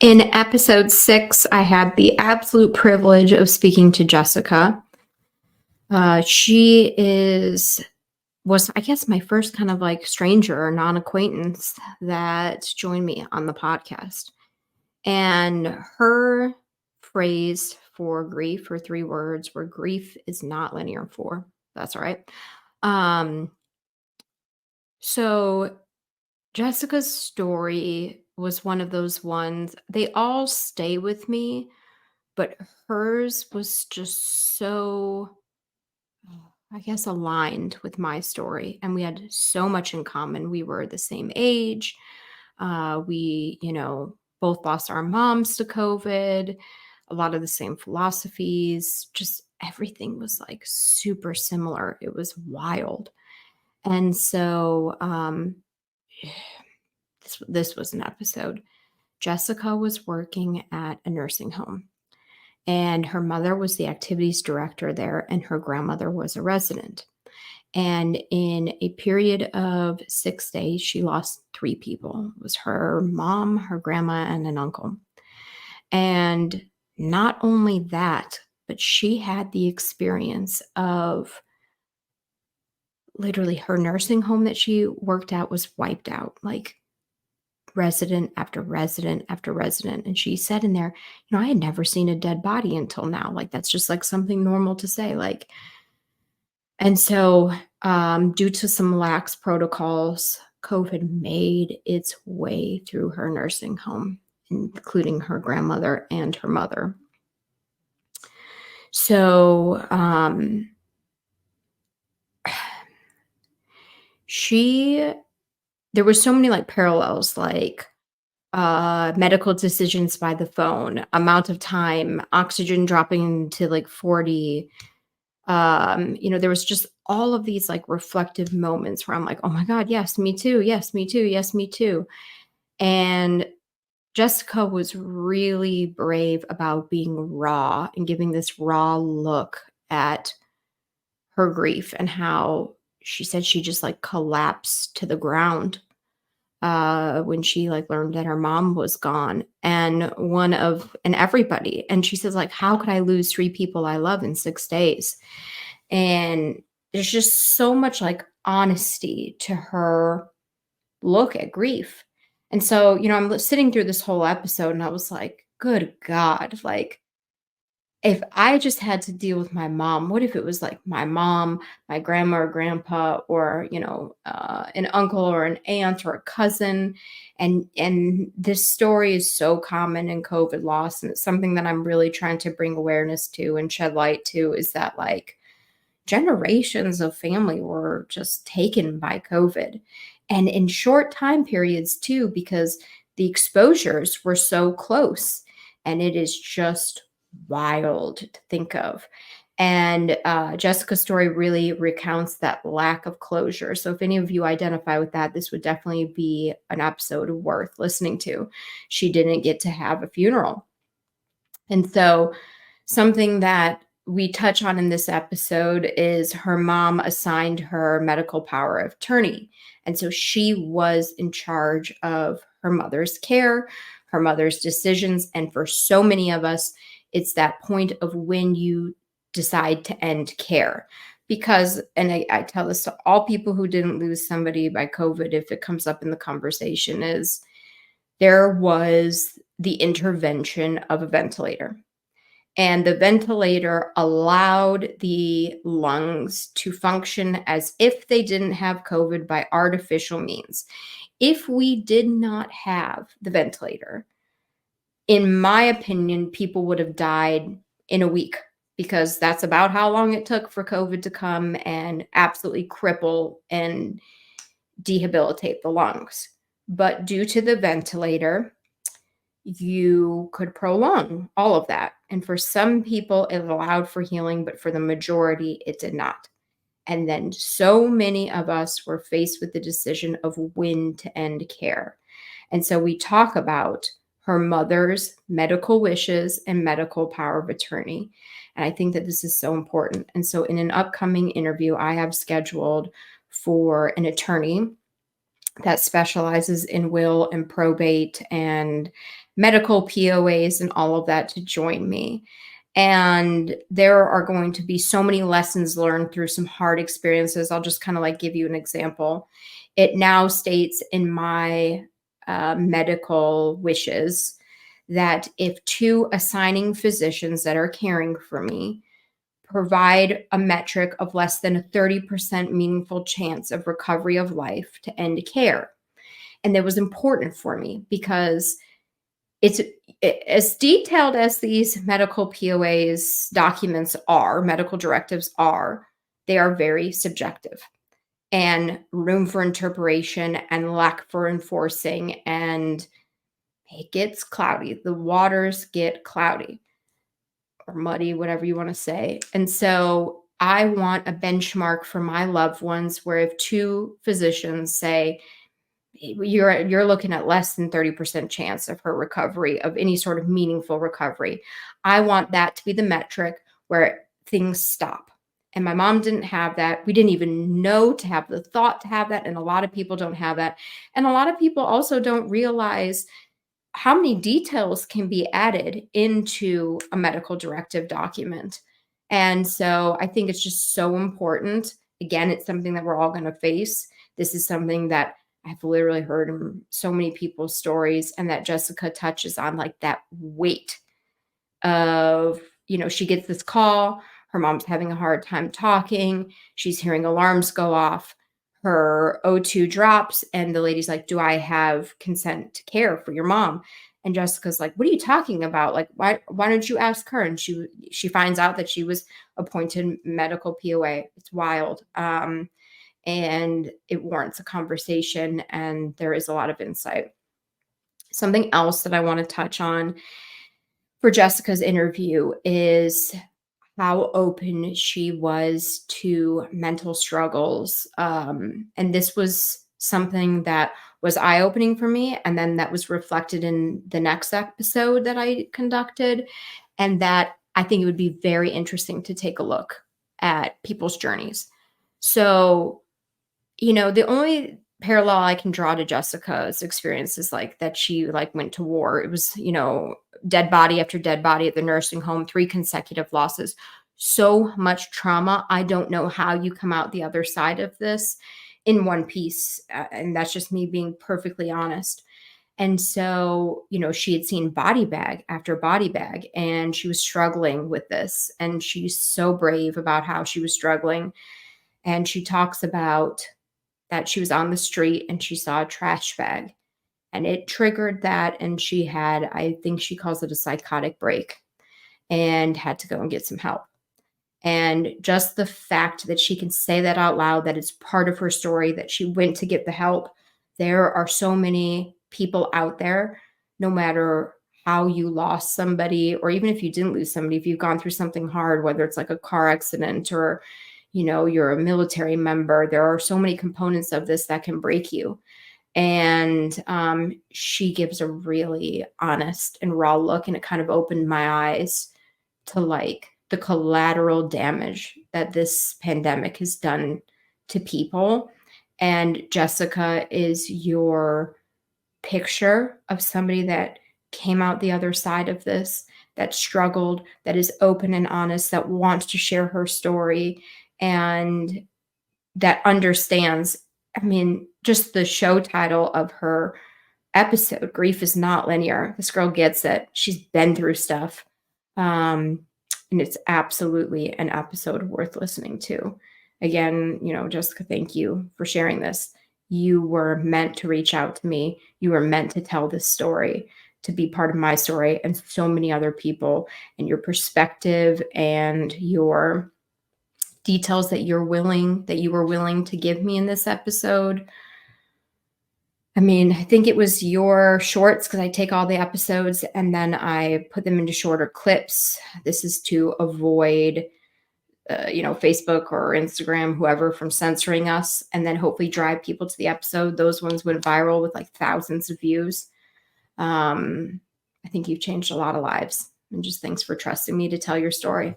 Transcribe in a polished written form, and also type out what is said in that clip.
In episode 6, I had the absolute privilege of speaking to Jessica. She was, I guess, my first kind of like stranger or non-acquaintance that joined me on the podcast. And her phrase for grief, or 3 words, were grief is not linear. 4. That's all right. Um, so Jessica's story was one of those ones, they all stay with me, but hers was just so, I guess, aligned with my story. And we had so much in common. We were the same age. We both lost our moms to COVID, a lot of the same philosophies, just everything was like super similar. It was wild. And so this was an episode. Jessica was working at a nursing home, and her mother was the activities director there, and her grandmother was a resident. And in a period of 6 days, she lost 3 people. It was her mom, her grandma, and an uncle. And not only that, but she had the experience of literally her nursing home that she worked at was wiped out, like resident after resident after resident. And she said in there, I had never seen a dead body until now. Like, that's just like something normal to say. Like, and so, due to some lax protocols, COVID made its way through her nursing home, including her grandmother and her mother. So, there were so many like parallels, like medical decisions by the phone, amount of time, oxygen dropping to like 40. There was just all of these like reflective moments where I'm like, oh my God, yes, me too. Yes, me too. Yes, me too. And Jessica was really brave about being raw and giving this raw look at her grief, and how she said she just like collapsed to the ground when she like learned that her mom was gone, and everybody. And she says, like, how could I lose 3 people I love in 6 days? And there's just so much like honesty to her look at grief. And so, I'm sitting through this whole episode and I was like, good God, like, if I just had to deal with my mom, what if it was like my mom, my grandma or grandpa, or an uncle or an aunt or a cousin? And this story is so common in COVID loss, and it's something that I'm really trying to bring awareness to and shed light to, is that like generations of family were just taken by COVID, and in short time periods too, because the exposures were so close. And it is just wild to think of. And Jessica's story really recounts that lack of closure. So if any of you identify with that, this would definitely be an episode worth listening to. She didn't get to have a funeral. And so something that we touch on in this episode is her mom assigned her medical power of attorney. And so she was in charge of her mother's care, her mother's decisions. And for so many of us, it's that point of when you decide to end care. Because, and I tell this to all people who didn't lose somebody by COVID, if it comes up in the conversation, is there was the intervention of a ventilator. And the ventilator allowed the lungs to function as if they didn't have COVID by artificial means. If we did not have the ventilator, in my opinion, people would have died in a week, because that's about how long it took for COVID to come and absolutely cripple and debilitate the lungs. But due to the ventilator, you could prolong all of that. And for some people, it allowed for healing, but for the majority, it did not. And then so many of us were faced with the decision of when to end care. And so we talk about her mother's medical wishes and medical power of attorney. And I think that this is so important. And so in an upcoming interview, I have scheduled for an attorney that specializes in will and probate and medical POAs and all of that to join me. And there are going to be so many lessons learned through some hard experiences. I'll just kind of like give you an example. It now states in my medical wishes that if two assigning physicians that are caring for me provide a metric of less than a 30% meaningful chance of recovery of life to end care. And that was important for me because it's as detailed as these medical POAs documents are, medical directives are, they are very subjective and room for interpretation and lack for enforcing. And it gets cloudy. The waters get cloudy or muddy, whatever you want to say. And so I want a benchmark for my loved ones where if two physicians say, you're looking at less than 30% chance of her recovery, of any sort of meaningful recovery. I want that to be the metric where things stop. And my mom didn't have that. We didn't even know to have the thought to have that. And a lot of people don't have that. And a lot of people also don't realize how many details can be added into a medical directive document. And so I think it's just so important. Again, it's something that we're all going to face. This is something that I've literally heard in so many people's stories, and that Jessica touches on, like that weight of, she gets this call, her mom's having a hard time talking, she's hearing alarms go off, her O2 drops, and the lady's like, do I have consent to care for your mom? And Jessica's like, what are you talking about? Like, why don't you ask her? And she finds out that she was appointed medical POA. It's wild. And it warrants a conversation, and there is a lot of insight. Something else that I want to touch on for Jessica's interview is how open she was to mental struggles. And this was something that was eye-opening for me, and then that was reflected in the next episode that I conducted, and that I think it would be very interesting to take a look at people's journeys. So the only parallel I can draw to Jessica's experience is like that she like went to war. It was, dead body after dead body at the nursing home, 3 consecutive losses, so much trauma. I don't know how you come out the other side of this in one piece. And that's just me being perfectly honest. And so, she had seen body bag after body bag, and she was struggling with this. And she's so brave about how she was struggling. And she talks about that she was on the street and she saw a trash bag, and it triggered that. And she had, I think she calls it a psychotic break, and had to go and get some help. And just the fact that she can say that out loud, that it's part of her story, that she went to get the help. There are so many people out there, no matter how you lost somebody, or even if you didn't lose somebody, if you've gone through something hard, whether it's like a car accident or you're a military member, there are so many components of this that can break you. And she gives a really honest and raw look, and it kind of opened my eyes to like the collateral damage that this pandemic has done to people. And Jessica is your picture of somebody that came out the other side of this, that struggled, that is open and honest, that wants to share her story, and that understands. I mean, just the show title of her episode, Grief is Not Linear. This girl gets it. She's been through stuff. And it's absolutely an episode worth listening to. Again, Jessica, thank you for sharing this. You were meant to reach out to me. You were meant to tell this story, to be part of my story and so many other people, and your perspective and your details that you were willing to give me in this episode. I mean, I think it was your shorts, because I take all the episodes and then I put them into shorter clips. This is to avoid, Facebook or Instagram, whoever, from censoring us, and then hopefully drive people to the episode. Those ones went viral with like thousands of views. I think you've changed a lot of lives, and just thanks for trusting me to tell your story.